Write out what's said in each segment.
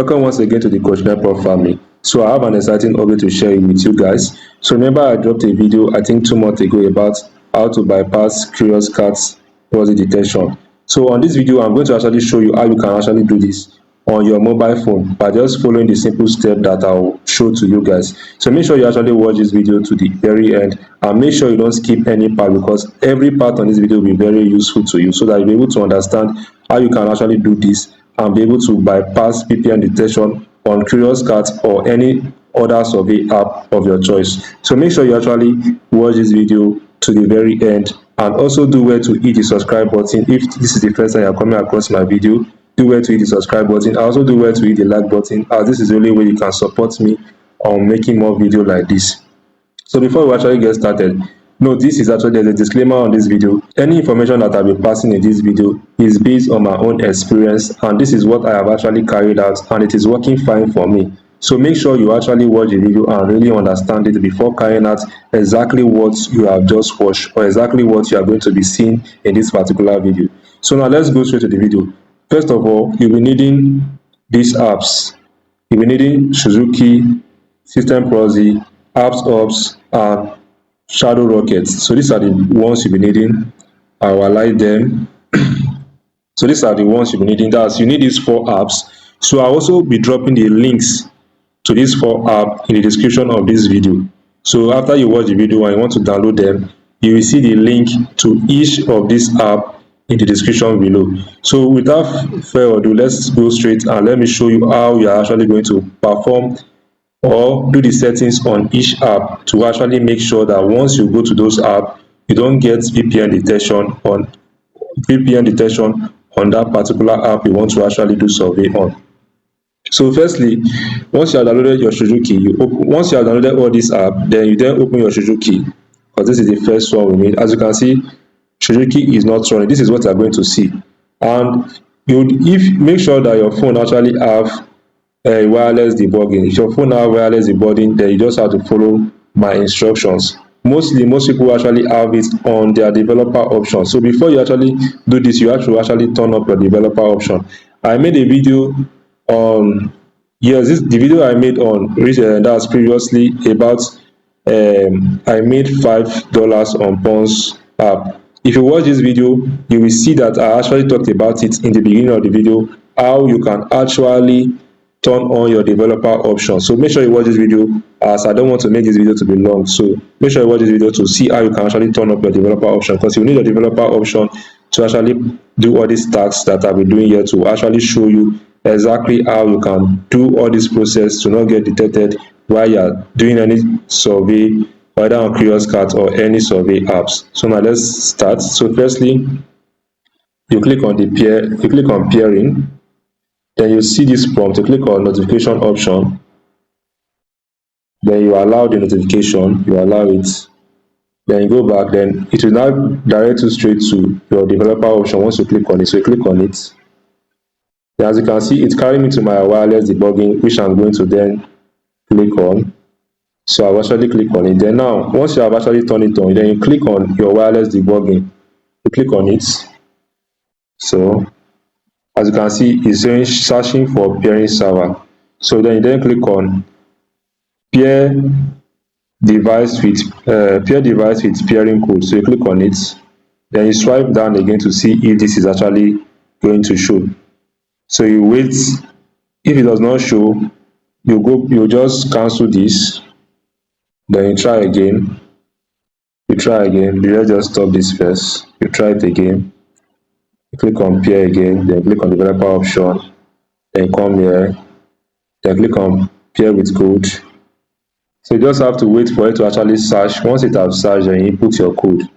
Welcome once again to the Coach Pro family. So I have an exciting update to share with you guys. So remember I dropped a video I think 2 months ago about how to bypass curious cats policy detection. So on this video I'm going to actually show you how you can actually do this on your mobile phone by just following the simple step that I'll show to you guys. So make sure you actually watch this video to the very end and make sure you don't skip any part, because every part on this video will be very useful to you so that you'll be able to understand how you can actually do this and be able to bypass VPN detection on Curious Cat or any other survey app of your choice. So make sure you actually watch this video to the very end, and also do well to hit the subscribe button if this is the first time you're coming across my video. Do well to hit the subscribe button. Also do well to hit the like button, as this is the only way you can support me on making more videos like this. So before we actually get started, no, this is actually, there's a disclaimer on this video. Any information that I'll be passing in this video is based on my own experience, and this is what I have actually carried out, and it is working fine for me. So make sure you actually watch the video and really understand it before carrying out exactly what you have just watched or exactly what you are going to be seeing in this particular video. So now let's go straight to the video. First of all, you'll be needing these apps. You'll be needing Shizuku, SysProxy, Ops, and Shadowrocket. So these are the ones you'll be needing. I will highlight them. So these are the ones you'll be needing. That's, you need these 4 apps. So I'll also be dropping the links to these 4 apps in the description of this video. So after you watch the video and you want to download them, you will see the link to each of these apps in the description below. So without further ado, let's go straight and let me show you how you are actually going to perform or do the settings on each app to actually make sure that once you go to those apps, you don't get VPN detection on that particular app you want to actually do survey on. So firstly, once you have downloaded your Shizuku, once you have downloaded all these apps, then you then open your Shizuku, because this is the first one we made. As you can see, Shizuku is not running. This is what you are going to see. And make sure that your phone actually have wireless debugging. If your phone have wireless debugging, then you just have to follow my instructions. Most people actually have it on their developer option. So before you actually do this, you have to actually turn up your developer option. I made a video on, yes, the video I made on that's previously about I made $5 on Pons app. If you watch this video, you will see that I actually talked about it in the beginning of the video, how you can actually turn on your developer option. So make sure you watch this video, as I don't want to make this video to be long. So make sure you watch this video to see how you can actually turn up your developer option, because you need a developer option to actually do all these tasks that I'll be doing here, to actually show you exactly how you can do all this process to not get detected while you're doing any survey, whether on Curious Cat or any survey apps. So now let's start. So firstly, you click on peering. Then you see this prompt, you click on notification option, then you allow the notification, you allow it, then you go back, then it will now direct you straight to your developer option once you click on it. So you click on it. Then as you can see, it's carrying me to my wireless debugging, which I'm going to then click on. So I'll actually click on it. Then now, once you have actually turned it on, then you click on your wireless debugging. You click on it. So as you can see, it's saying searching for peering server. So then you then click on pair device with peering code. So you click on it. Then you swipe down again to see if this is actually going to show. So you wait. If it does not show, you just cancel this. Then you try again. Let's just stop this first. You try it again. You click on pair again, then click on developer option, then come here, then click on pair with code. So you just have to wait for it to actually search. Once it has searched, then you input your code.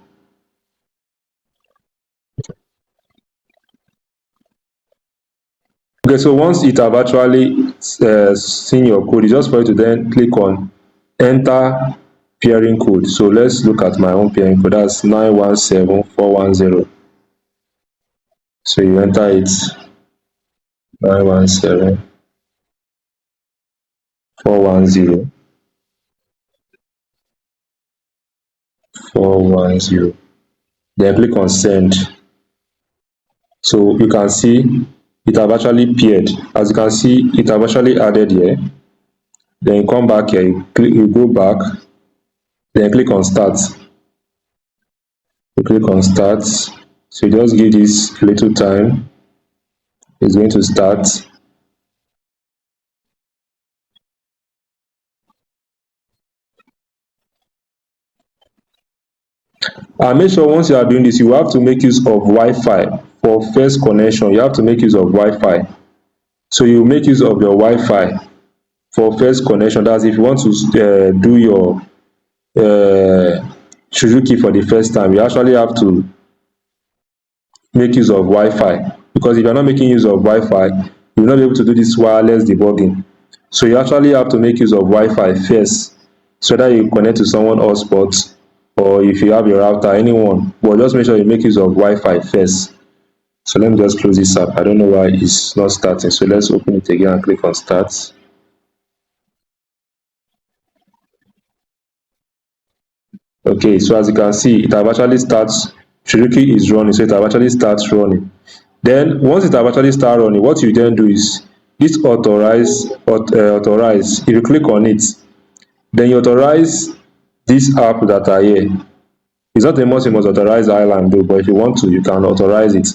Okay, so once it have actually seen your code, it's just for you to then click on enter peering code. So let's look at my own peering code. That's 917410. So you enter it, 917410. 410. Then click on send. So you can see it have actually paired. As you can see, it have actually added here. Then you come back here, you go back, then click on start. You click on start. So you just give this little time. It's going to start. And make sure once you are doing this, you have to make use of Wi-Fi for first connection. You have to make use of Wi-Fi. So you make use of your Wi-Fi for first connection. That's if you want to do your Suzuki for the first time. You actually have to make use of Wi-Fi, because if you're not making use of Wi-Fi, you will not be able to do this wireless debugging. So you actually have to make use of Wi-Fi first, so that you connect to someone hotspot, or if you have your router, anyone, but just make sure you make use of Wi-Fi first. So let me just close this app. I don't know why it's not starting. So let's open it again and click on start. Okay, so as you can see, it have actually starts. Suzuki is running, so it have actually starts running. Then once it have actually start running, what you then do is this authorize. If you click on it, then you authorize this app that are here. It's not a must you must authorize island though, but if you want to, you can authorize it.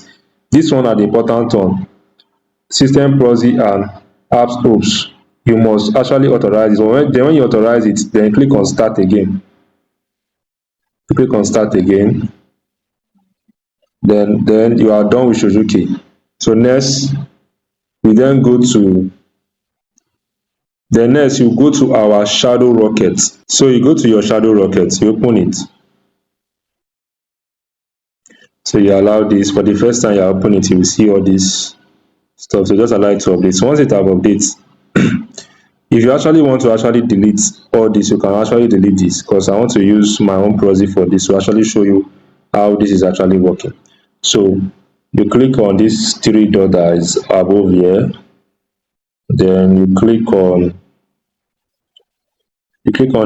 This one are the important one: system proxy and apps hooks. You must actually authorize it. Then when you authorize it, then click on start again. You click on start again. Then you are done with Suzuki. So next, we then go to next you go to our Shadowrocket. So you go to your Shadowrocket, you open it. So you allow this. For the first time you open it, you will see all this stuff. So just allow it to update. So once it have update, if you actually want to actually delete all this, you can actually delete this, because I want to use my own proxy for this to actually show you how this is actually working. So you click on this three dot that is above here, then you click on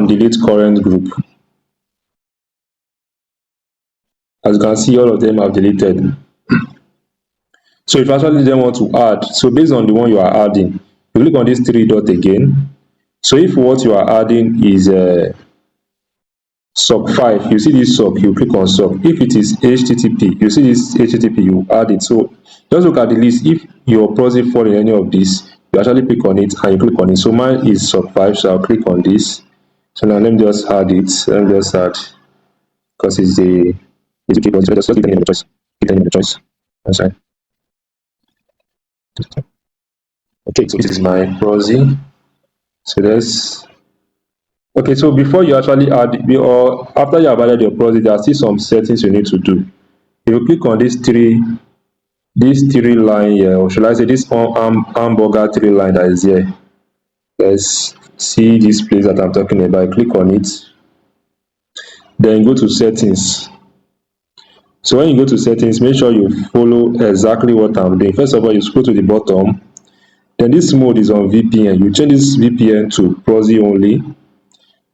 delete current group. As you can see, all of them have deleted. So if you actually then want to add, so based on the one you are adding, you click on this three dot again. So if what you are adding is sub 5, you see this sub, you click on sub. If it is http, you see this http, you add it. So just look at the list. If your proxy fall in any of this, you actually click on it and you click on it. So mine is sub 5, so I'll click on this. So now let me just add it. Let me just add, because it's a keyboard. So just give them the choice. Give them the choice. That's right. Okay, so this is my proxy. So let's, okay, so before you actually add, or after you have added your proxy, there are still some settings you need to do. If you click on this three line here, or should I say this hamburger three line that is here, let's see this place that I'm talking about. Click on it, then go to settings. So when you go to settings, make sure you follow exactly what I'm doing. First of all, you scroll to the bottom, then this mode is on VPN. You change this VPN to proxy only.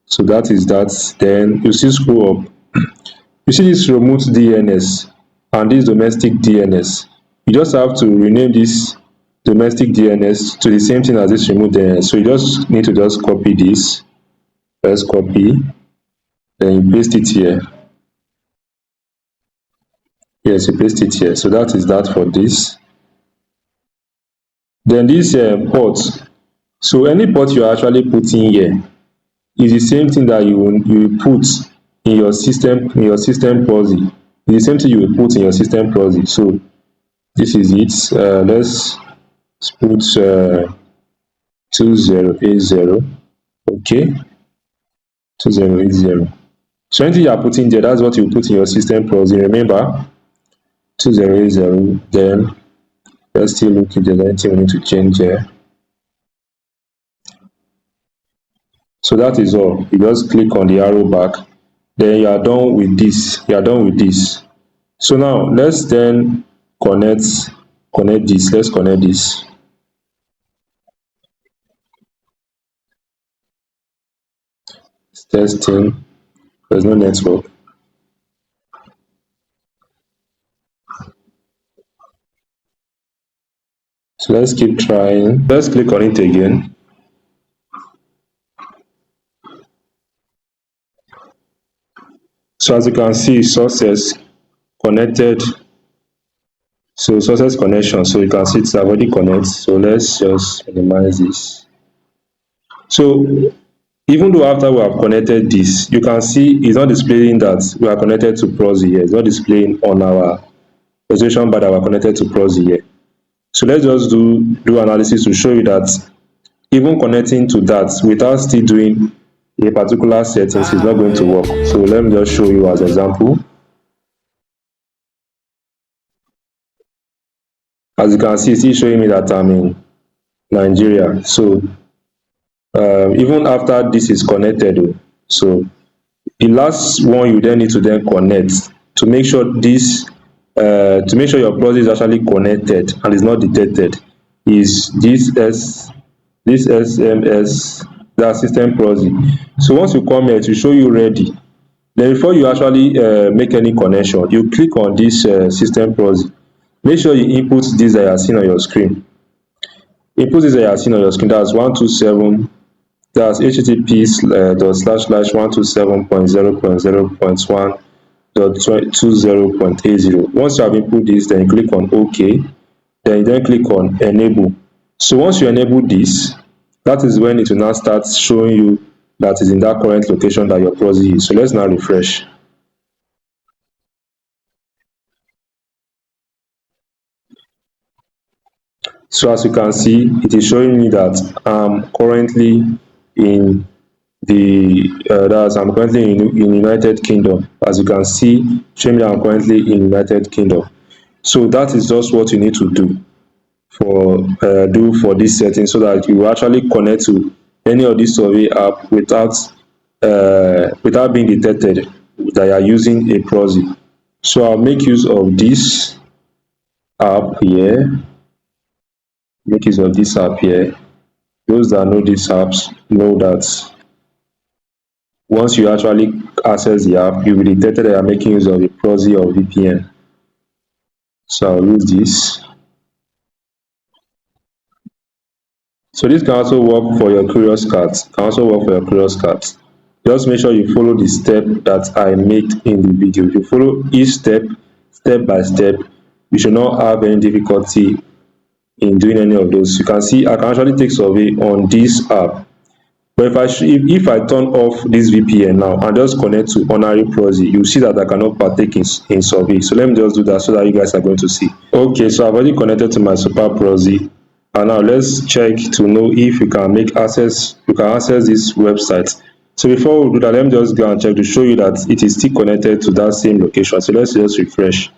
So that is that. Then you still scroll up. You see this remote DNS and this domestic DNS. You just have to rename this domestic DNS to the same thing as this remote DNS. So you just need to just copy this. First copy, then you paste it here. Yes, you paste it here. So that is that for this. Then this port. So any port you are actually putting here is the same thing that you put in your system proxy. It's the same thing you will put in your system proxy. So this is it. Let's put 2080. Okay, 2080. So anything you are putting there, that's what you put in your system proxy. Remember, 2080. Then let's still look if there's anything we need to change here. So that is all. You just click on the arrow back, then you are done with this. You are done with this. So now let's then connect this. Let's connect this. It's testing. There's no network. So let's keep trying. Let's click on it again. So as you can see, success connected. So success connection. So you can see it's already connected. So let's just minimize this. So even though after we have connected this, you can see it's not displaying that we are connected to Proxy here. It's not displaying on our registration bar that we are connected to Proxy here. So let's just do analysis to show you that even connecting to that without still doing a particular settings is not going to work. So let me just show you as example. As you can see, it's still showing me that I'm in Nigeria. So even after this is connected, so the last one you then need to then connect to make sure your Proxy is actually connected and is not detected is this SMS, that system Proxy. So once you come here to show you ready, then before you actually make any connection, you click on this system Proxy. Make sure you input this that you are seeing on your screen. Input this that you are seeing on your screen. That's 127. That's https://127.0.0.1.20.80. Once you have input this, then you click on OK. Then you then click on enable. So once you enable this, that is when it will now start showing you that is in that current location that your Proxy is. So let's now refresh. So as you can see, it is showing me that I'm currently in I'm currently in United Kingdom. As you can see, showing me that I'm currently in United Kingdom. So that is just what you need to do for this setting, so that you actually connect to any of these survey app without being detected that you are using a Proxy. So I'll make use of this app here. Make use of this app here. Those that know these apps know that once you actually access the app, you will be detected that you are making use of a Proxy or VPN. So I'll use this. So this can also work for your Curious Cat. Just make sure you follow the step that I made in the video. If you follow each step by step, you should not have any difficulty in doing any of those. You can see I can actually take survey on this app. But if I turn off this VPN now and just connect to ordinary Proxy, you see that I cannot partake in survey. So let me just do that so that you guys are going to see. Okay, so I've already connected to my super Proxy, and now let's check to know if you can access this website. So before we do that, let me just go and check to show you that it is still connected to that same location. So let's just refresh.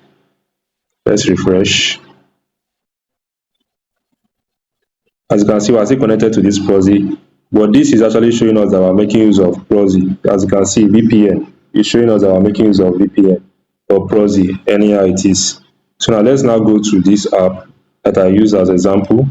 Let's refresh. As you can see, we're still connected to this Proxy, but this is actually showing us that we're making use of Proxy. As you can see, VPN is showing us that we're making use of VPN or Proxy, anyhow it is. So now let's now go to this app that I use as example.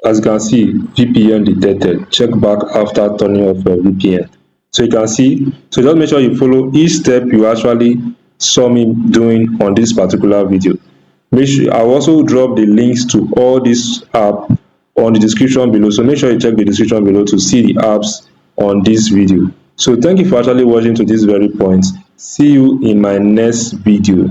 As you can see, VPN detected. Check back after turning off your VPN. So you can see, so just make sure you follow each step you actually saw me doing on this particular video. Make sure I'll also drop the links to all these apps on the description below. So make sure you check the description below to see the apps on this video. So thank you for actually watching to this very point. See you in my next video.